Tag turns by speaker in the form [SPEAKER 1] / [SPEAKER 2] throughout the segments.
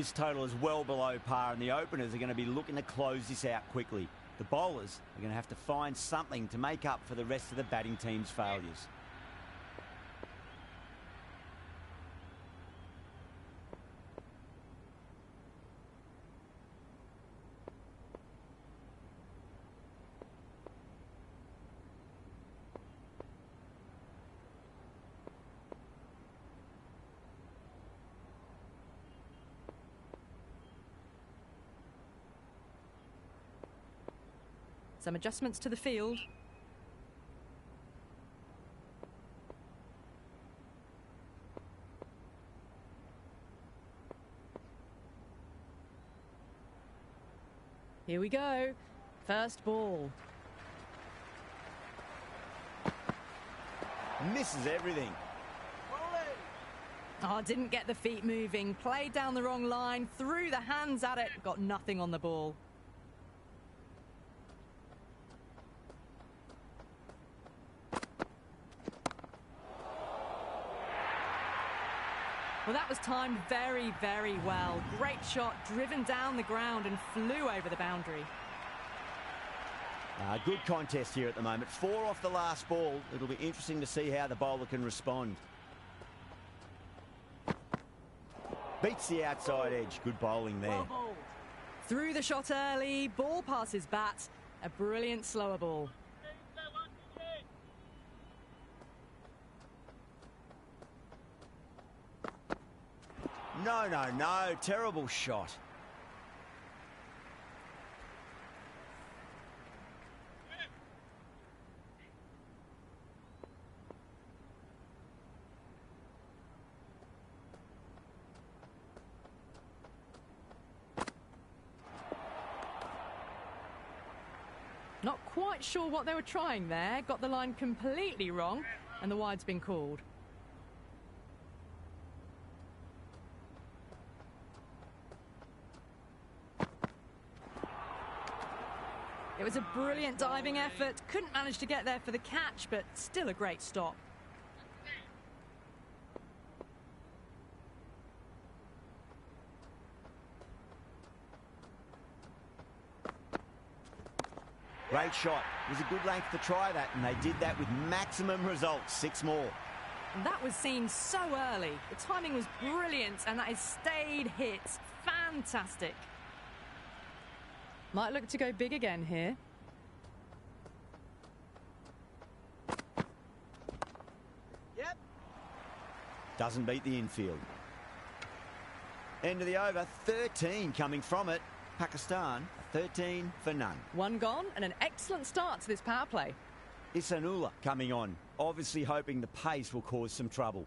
[SPEAKER 1] This total is well below par, and the openers are going to be looking to close this out quickly. The bowlers are going to have to find something to make up for the rest of the batting team's failures.
[SPEAKER 2] Some adjustments to the field. Here we go. First ball.
[SPEAKER 1] Misses everything.
[SPEAKER 2] Oh, didn't get the feet moving. Played down the wrong line. Threw the hands at it. Got nothing on the ball. Well, that was timed very, very well. Great shot, driven down the ground and flew over the boundary.
[SPEAKER 1] Good contest here at the moment. 4 off the last ball. It'll be interesting to see how the bowler can respond. Beats the outside edge. Good bowling there.
[SPEAKER 2] Threw the shot early, ball past his bat. A brilliant slower ball.
[SPEAKER 1] No. Terrible shot.
[SPEAKER 2] Not quite sure what they were trying there. Got the line completely wrong, and the wide's been called. It was a brilliant diving effort. Couldn't manage to get there for the catch, but still a great stop.
[SPEAKER 1] Great shot. It was a good length to try that, and they did that with maximum results. 6 more.
[SPEAKER 2] That was seen so early. The timing was brilliant, and that is stayed hits. Fantastic. Might look to go big again here.
[SPEAKER 3] Yep.
[SPEAKER 1] Doesn't beat the infield. End of the over. 13 coming from it. Pakistan, 13 for none.
[SPEAKER 2] 1 gone, and an excellent start to this power play.
[SPEAKER 1] Isanullah coming on, obviously hoping the pace will cause some trouble.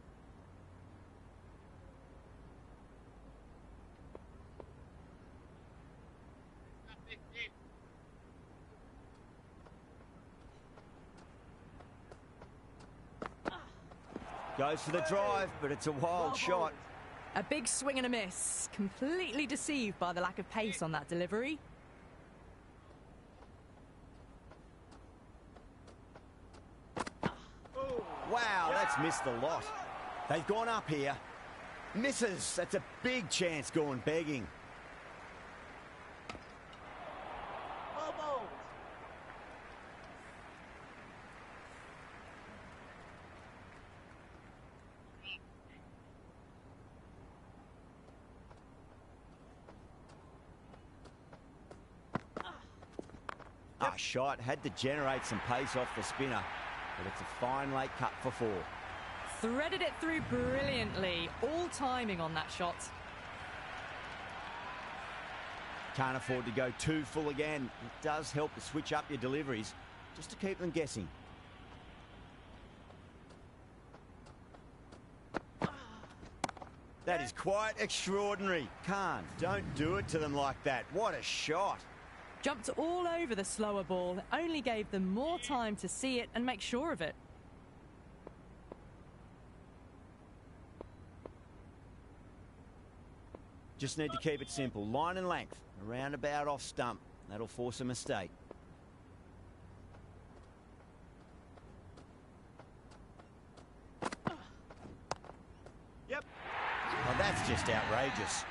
[SPEAKER 1] Goes for the drive, but it's a wild shot.
[SPEAKER 2] A big swing and a miss. Completely deceived by the lack of pace on that delivery.
[SPEAKER 1] Wow, that's missed a lot. They've gone up here. Misses. That's a big chance going begging. Shot had to generate some pace off the spinner, but it's a fine late cut for 4.
[SPEAKER 2] Threaded it through brilliantly. All timing on that shot.
[SPEAKER 1] Can't afford to go too full again. It does help to switch up your deliveries just to keep them guessing. That is quite extraordinary. Khan, don't do it to them like that. What a shot.
[SPEAKER 2] Jumped all over the slower ball. Only gave them more time to see it and make sure of it.
[SPEAKER 1] Just need to keep it simple. Line and length. Around about off stump. That'll force a mistake. Yep. Oh, that's just outrageous.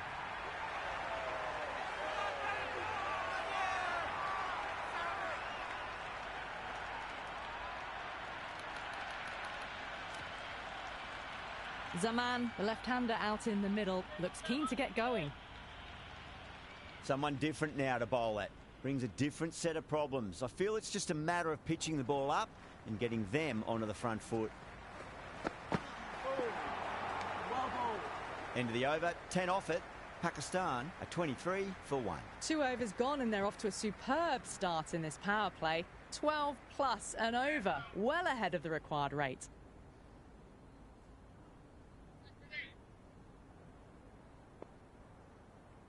[SPEAKER 2] Zaman, the left-hander out in the middle, looks keen to get going.
[SPEAKER 1] Someone different now to bowl at. Brings a different set of problems. I feel it's just a matter of pitching the ball up and getting them onto the front foot. End of the over, 10 off it. Pakistan are 23 for 1.
[SPEAKER 2] 2 overs gone and they're off to a superb start in this power play. 12 plus and over, well ahead of the required rate.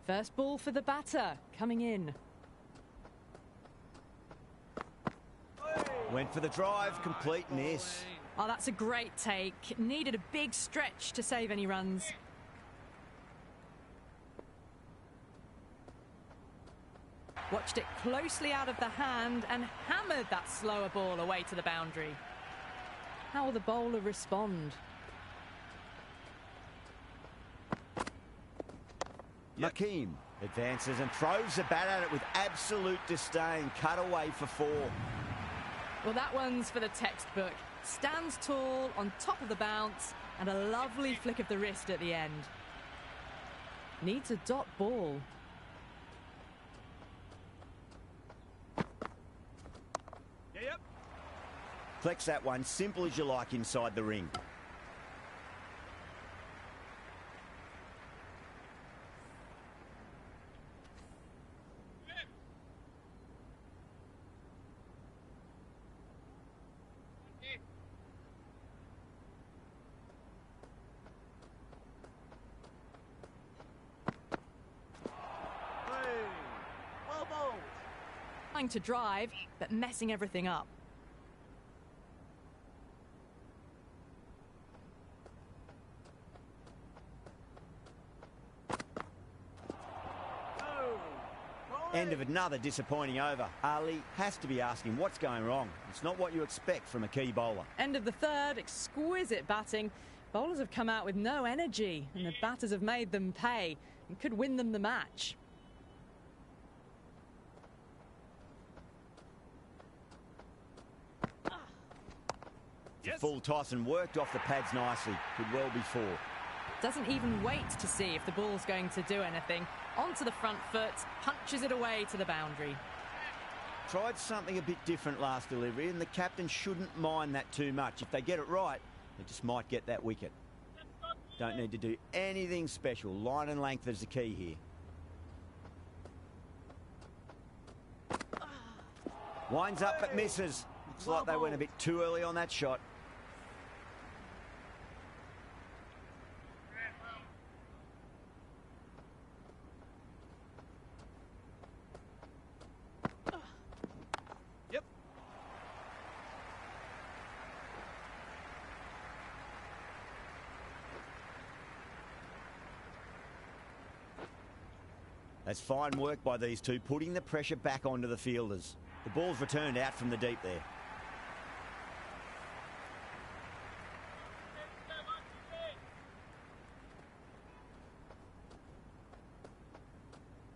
[SPEAKER 2] First ball for the batter, coming in.
[SPEAKER 1] Went for the drive, complete miss.
[SPEAKER 2] Oh, that's a great take. Needed a big stretch to save any runs. Watched it closely out of the hand and hammered that slower ball away to the boundary. How will the bowler respond?
[SPEAKER 1] Wasim advances and throws the bat at it with absolute disdain. Cut away for 4.
[SPEAKER 2] Well, that one's for the textbook. Stands tall on top of the bounce and a lovely flick of the wrist at the end. Needs a dot ball.
[SPEAKER 3] Yep.
[SPEAKER 1] Flex that one, simple as you like inside the ring.
[SPEAKER 2] Trying to drive, but messing everything up.
[SPEAKER 1] End of another disappointing over. Ali has to be asking what's going wrong. It's not what you expect from a key bowler.
[SPEAKER 2] End of the third, exquisite batting. Bowlers have come out with no energy, and the batters have made them pay and could win them the match.
[SPEAKER 1] Yes. Full toss and worked off the pads nicely. Could well be 4.
[SPEAKER 2] Doesn't even wait to see if the ball's going to do anything. Onto the front foot, punches it away to the boundary.
[SPEAKER 1] Tried something a bit different last delivery, and the captain shouldn't mind that too much. If they get it right, they just might get that wicket. Don't need to do anything special. Line and length is the key here. Winds up but misses. Looks like they went a bit too early on that shot.
[SPEAKER 3] Yep.
[SPEAKER 1] That's fine work by these two, putting the pressure back onto the fielders. The ball's returned out from the deep there.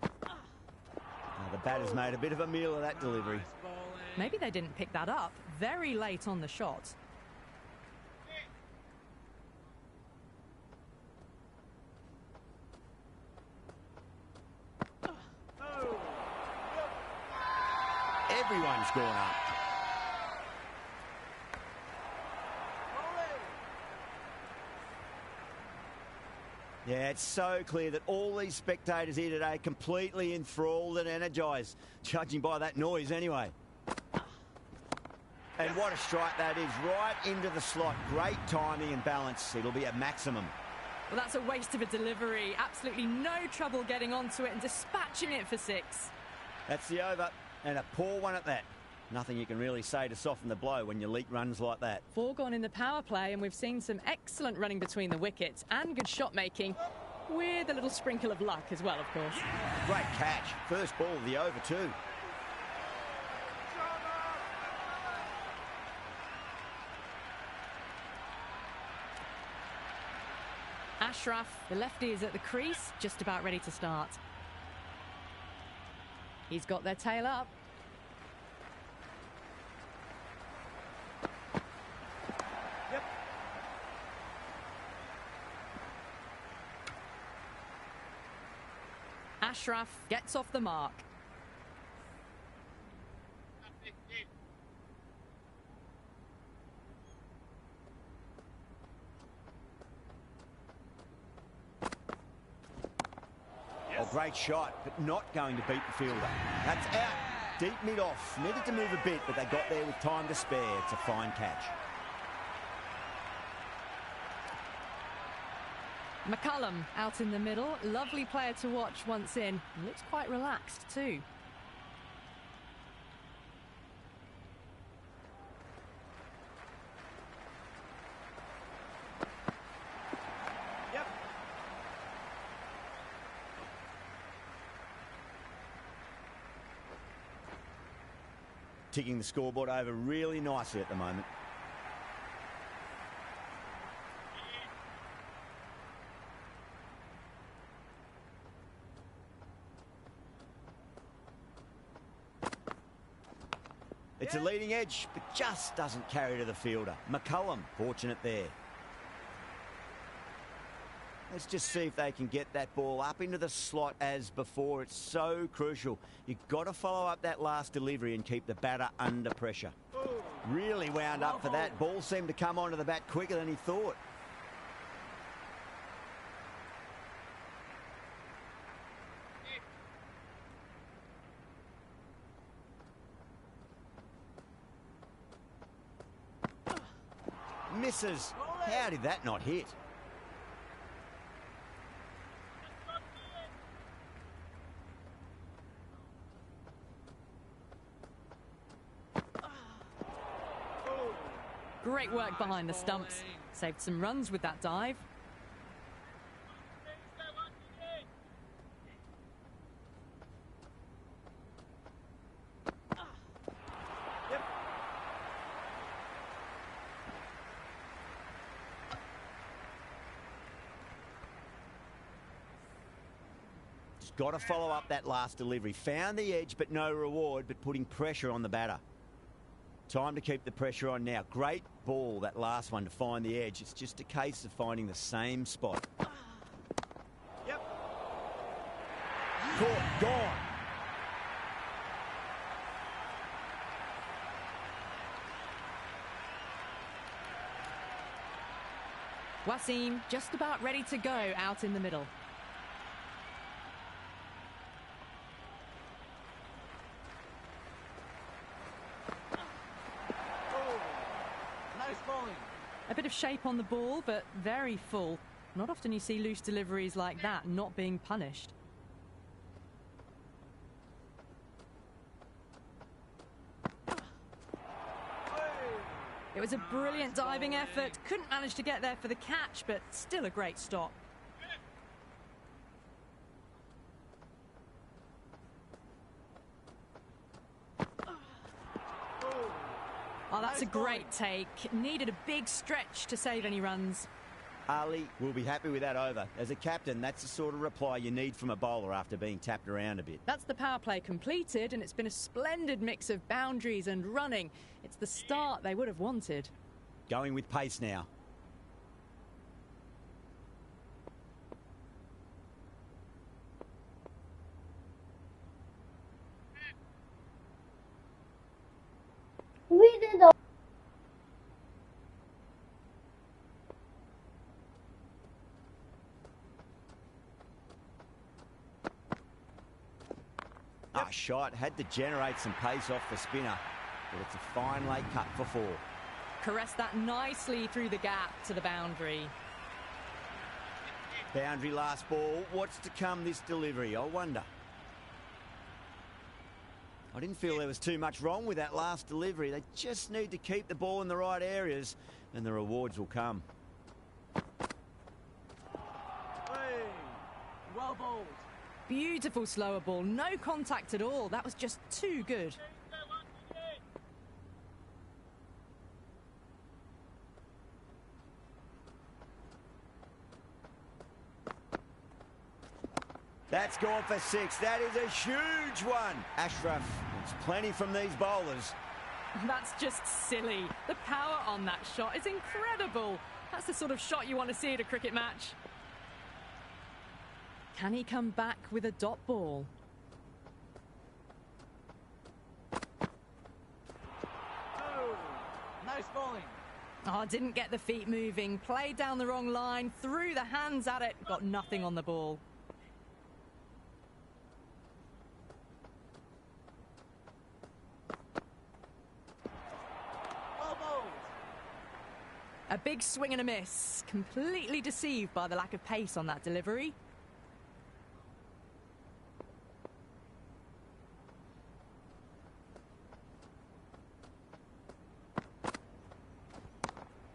[SPEAKER 1] Now the batter's made a bit of a meal of that delivery.
[SPEAKER 2] Maybe they didn't pick that up very late on the shot.
[SPEAKER 1] Everyone's gone up. Yeah, it's so clear that all these spectators here today are completely enthralled and energised, judging by that noise anyway. And what a strike that is, right into the slot. Great timing and balance. It'll be a maximum.
[SPEAKER 2] Well, that's a waste of a delivery. Absolutely no trouble getting onto it and dispatching it for 6.
[SPEAKER 1] That's the over, and a poor one at that. Nothing you can really say to soften the blow when you leak runs like that.
[SPEAKER 2] 4 gone in the power play, and we've seen some excellent running between the wickets and good shot making, with a little sprinkle of luck as well, of course.
[SPEAKER 1] Great catch. First ball of the over too.
[SPEAKER 2] Ashraf, the lefty, is at the crease, just about ready to start. He's got their tail up. Ashraf gets off the mark.
[SPEAKER 1] Oh, great shot, but not going to beat the fielder. That's out. Deep mid-off. Needed to move a bit, but they got there with time to spare. It's a fine catch.
[SPEAKER 2] McCullum out in the middle. Lovely player to watch once in. Looks quite relaxed too.
[SPEAKER 3] Yep.
[SPEAKER 1] Ticking the scoreboard over really nicely at the moment. It's a leading edge, but just doesn't carry to the fielder. McCullum, fortunate there. Let's just see if they can get that ball up into the slot as before. It's so crucial. You've got to follow up that last delivery and keep the batter under pressure. Really wound up for that. Ball seemed to come onto the bat quicker than he thought. Misses. How did that not hit?
[SPEAKER 2] Great work behind the stumps. Saved some runs with that dive.
[SPEAKER 1] Got to follow up that last delivery. Found the edge, but no reward, but putting pressure on the batter. Time to keep the pressure on now. Great ball, that last one, to find the edge. It's just a case of finding the same spot.
[SPEAKER 3] Yep.
[SPEAKER 1] Caught, gone.
[SPEAKER 2] Wasim just about ready to go out in the middle. A bit of shape on the ball, but very full. Not often you see loose deliveries like that not being punished. It was a brilliant diving effort. Couldn't manage to get there for the catch, but still a great stop. Oh, that's a great take. Needed a big stretch to save any runs.
[SPEAKER 1] Ali will be happy with that over. As a captain, that's the sort of reply you need from a bowler after being tapped around a bit.
[SPEAKER 2] That's the power play completed, and it's been a splendid mix of boundaries and running. It's the start they would have wanted.
[SPEAKER 1] Going with pace now.
[SPEAKER 4] We did all.
[SPEAKER 1] Shot had to generate some pace off the spinner, but it's a fine late cut for 4.
[SPEAKER 2] Caressed that nicely through the gap to the boundary.
[SPEAKER 1] Boundary last ball. What's to come this delivery, I wonder? I didn't feel there was too much wrong with that last delivery. They just need to keep the ball in the right areas and the rewards will come.
[SPEAKER 3] Hey, well bowled.
[SPEAKER 2] Beautiful slower ball, no contact at all. That was just too good.
[SPEAKER 1] That's gone for 6. That is a huge one. Ashraf, it's plenty from these bowlers.
[SPEAKER 2] That's just silly. The power on that shot is incredible. That's the sort of shot you want to see at a cricket match. Can he come back with a dot ball?
[SPEAKER 3] Oh, nice bowling.
[SPEAKER 2] Oh, didn't get the feet moving. Played down the wrong line, threw the hands at it, got nothing on the ball.
[SPEAKER 3] Well bowled.
[SPEAKER 2] A big swing and a miss. Completely deceived by the lack of pace on that delivery.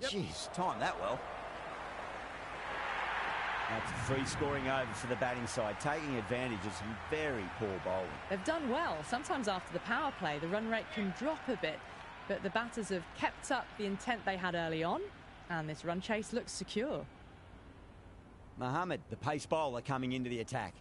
[SPEAKER 1] Jeez, timed that well. That's a free scoring over for the batting side, taking advantage of some very poor bowling.
[SPEAKER 2] They've done well. Sometimes after the power play, the run rate can drop a bit, but the batters have kept up the intent they had early on, and this run chase looks secure.
[SPEAKER 1] Mohammed, the pace bowler, coming into the attack.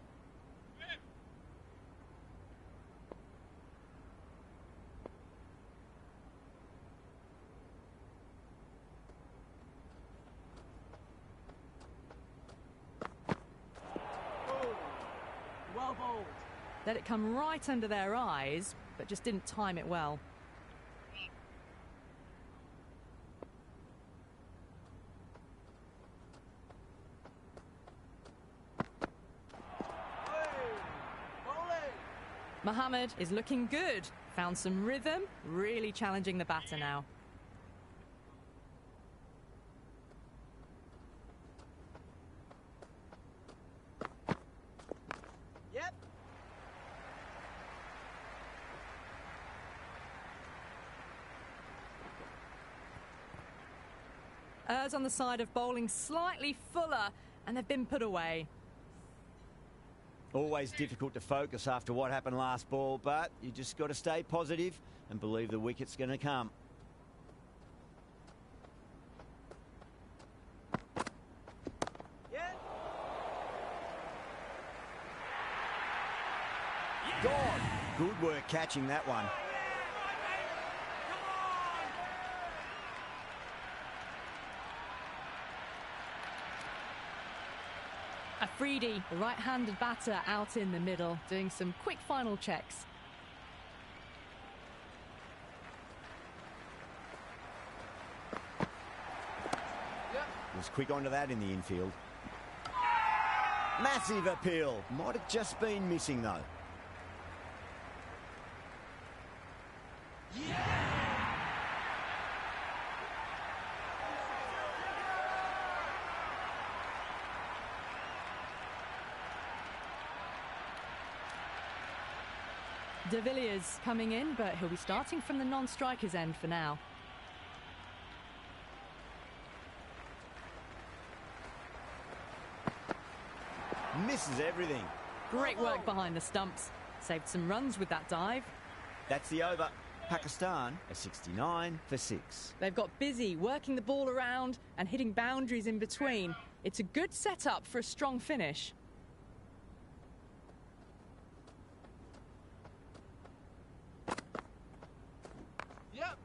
[SPEAKER 3] Well bowled.
[SPEAKER 2] Let it come right under their eyes, but just didn't time it well. Mohammed is looking good. Found some rhythm, really challenging the batter now.
[SPEAKER 3] Yep.
[SPEAKER 2] Errs on the side of bowling slightly fuller, and they've been put away.
[SPEAKER 1] Always difficult to focus after what happened last ball, but you just got to stay positive and believe the wicket's going to come.
[SPEAKER 3] Yeah.
[SPEAKER 1] Gone. Good work catching that one.
[SPEAKER 2] Afridi, the right-handed batter, out in the middle, doing some quick final checks.
[SPEAKER 3] Yep.
[SPEAKER 1] Was quick onto that in the infield. Massive appeal. Might have just been missing though.
[SPEAKER 2] De Villiers coming in, but he'll be starting from the non-striker's end for now.
[SPEAKER 1] Misses everything.
[SPEAKER 2] Great work behind the stumps. Saved some runs with that dive.
[SPEAKER 1] That's the over. Pakistan a 69 for 6.
[SPEAKER 2] They've got busy working the ball around and hitting boundaries in between. It's a good setup for a strong finish.
[SPEAKER 3] Yep.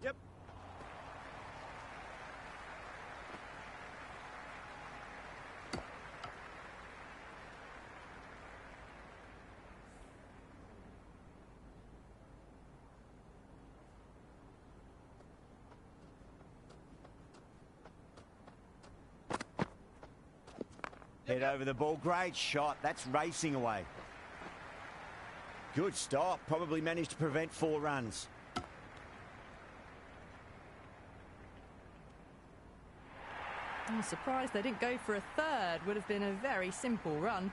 [SPEAKER 3] Yep.
[SPEAKER 1] Head over the ball. Great shot. That's racing away. Good stop. Probably managed to prevent 4 runs.
[SPEAKER 2] I'm surprised they didn't go for a third. Would have been a very simple run.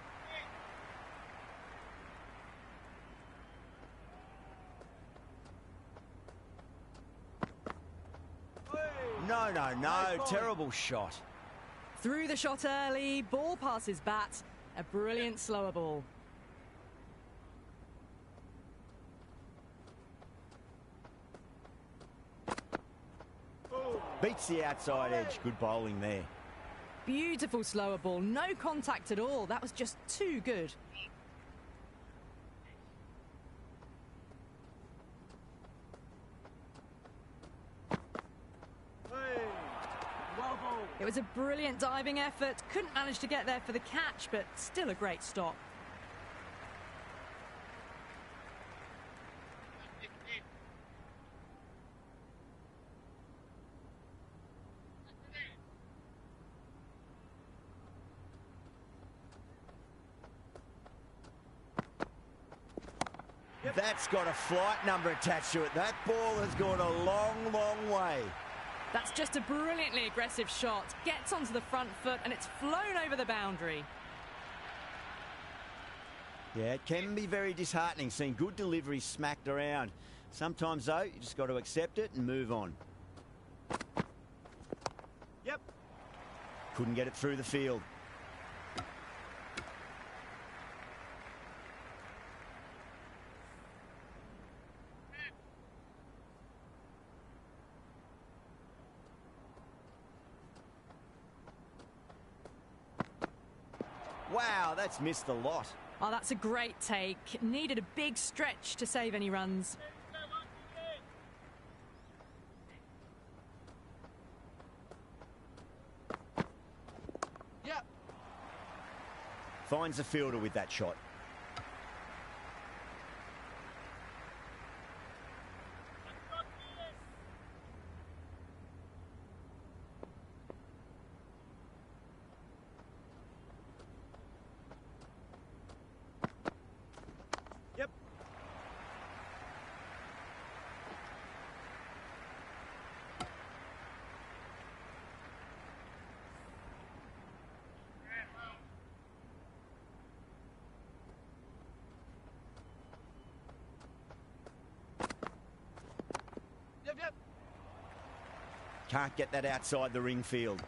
[SPEAKER 1] No, no, no.
[SPEAKER 3] Nice ball.
[SPEAKER 1] Terrible shot.
[SPEAKER 2] Threw the shot early, ball past his bat. A brilliant slower ball.
[SPEAKER 1] Beats the outside edge. Good bowling there.
[SPEAKER 2] Beautiful slower ball. No contact at all. That was just too good.
[SPEAKER 3] Hey. Well ball.
[SPEAKER 2] It was a brilliant diving effort. Couldn't manage to get there for the catch, but still a great stop.
[SPEAKER 1] That's got a flight number attached to it. That ball has gone a long, long way.
[SPEAKER 2] That's just a brilliantly aggressive shot. Gets onto the front foot and it's flown over the boundary.
[SPEAKER 1] Yeah, it can be very disheartening seeing good delivery smacked around. Sometimes, though, you just got to accept it and move on.
[SPEAKER 3] Yep.
[SPEAKER 1] Couldn't get it through the field. Wow, that's missed a lot.
[SPEAKER 2] Oh, that's a great take. Needed a big stretch to save any runs.
[SPEAKER 3] Yep.
[SPEAKER 1] Finds the fielder with that shot.
[SPEAKER 3] Yep. Yep, yep.
[SPEAKER 1] Can't get that outside the ring field.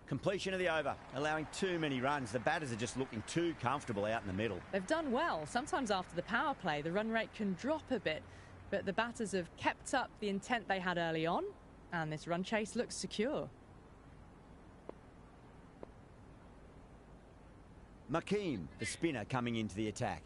[SPEAKER 1] Completion of the over, allowing too many runs. The batters are just looking too comfortable out in the middle.
[SPEAKER 2] They've done well. Sometimes after the power play, the run rate can drop a bit, but the batters have kept up the intent they had early on, and this run chase looks secure.
[SPEAKER 1] Makeem, the spinner, coming into the attack.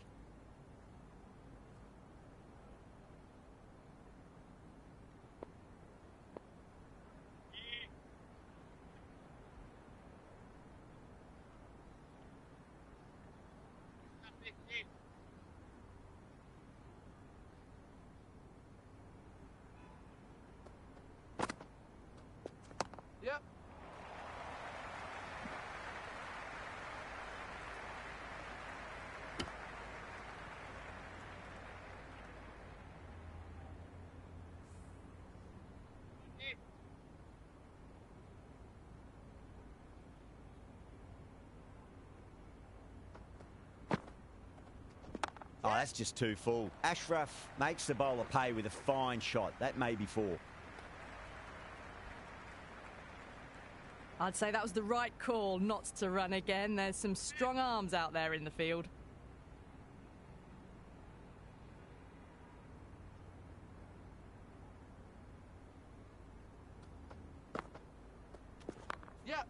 [SPEAKER 3] Yep.
[SPEAKER 1] Oh, that's just too full. Ashraf makes the bowler pay with a fine shot. That may be four.
[SPEAKER 2] I'd say that was the right call not to run again. There's some strong arms out there in the field.
[SPEAKER 3] Yep.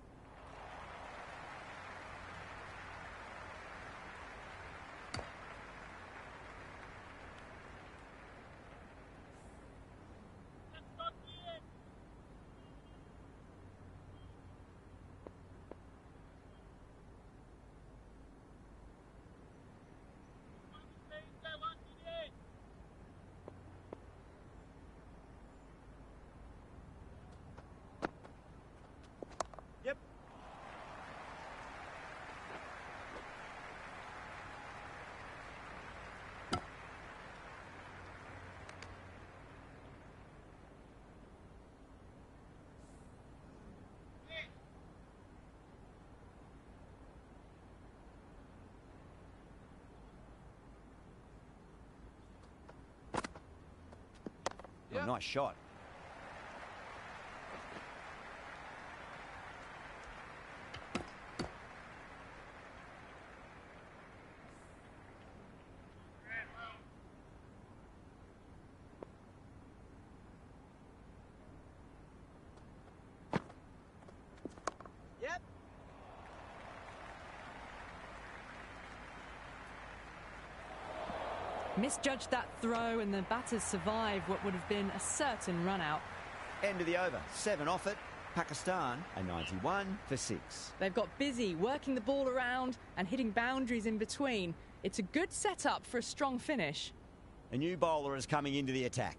[SPEAKER 3] Yep.
[SPEAKER 1] Nice shot.
[SPEAKER 3] Yep.
[SPEAKER 2] Misjudged that throw and the batters survive what would have been a certain run out.
[SPEAKER 1] End of the over. 7 off it. Pakistan a 91 for 6.
[SPEAKER 2] They've got busy working the ball around and hitting boundaries in between. It's a good setup for a strong finish.
[SPEAKER 1] A new bowler is coming into the attack.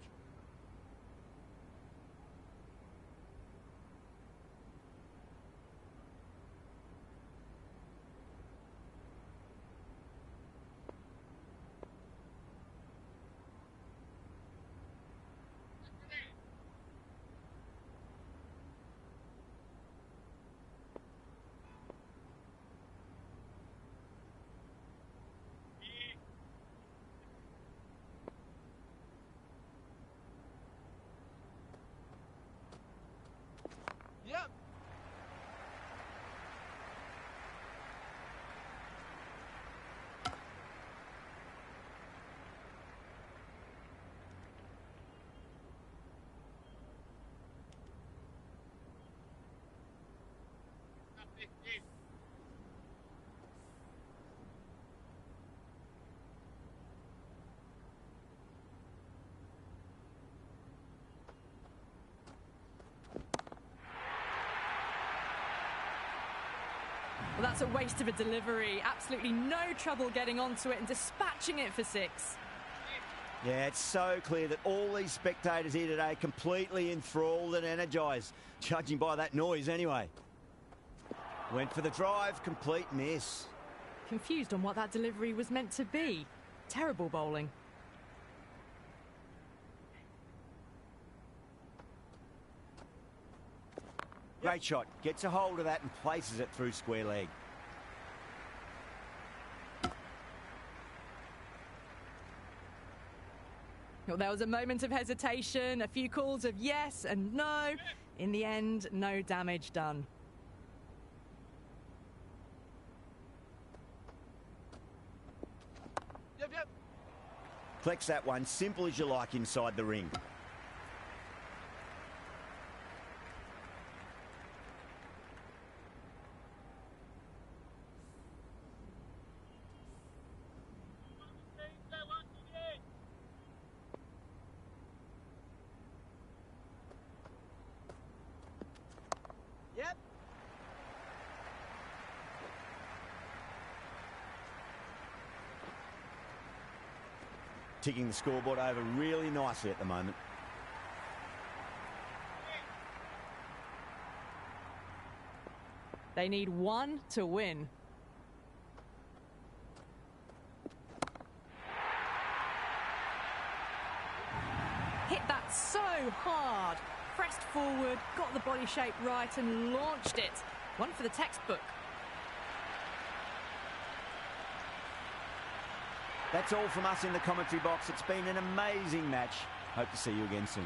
[SPEAKER 3] Yep.
[SPEAKER 2] Well, that's a waste of a delivery. Absolutely no trouble getting onto it and dispatching it for 6.
[SPEAKER 1] Yeah, it's so clear that all these spectators here today completely enthralled and energised, judging by that noise anyway. Went for the drive, complete miss.
[SPEAKER 2] Confused on what that delivery was meant to be. Terrible bowling.
[SPEAKER 1] Great shot. Gets a hold of that and places it through square leg.
[SPEAKER 2] Well, there was a moment of hesitation, a few calls of yes and no. In the end, no damage done.
[SPEAKER 3] Yep, yep.
[SPEAKER 1] Collects that one, simple as you like, inside the ring.
[SPEAKER 3] Yep.
[SPEAKER 1] Ticking the scoreboard over really nicely at the moment.
[SPEAKER 2] They need 1 to win. Hit that so hard. Pressed forward, got the body shape right and launched it. One for the textbook.
[SPEAKER 1] That's all from us in the commentary box. It's been an amazing match. Hope to see you again soon.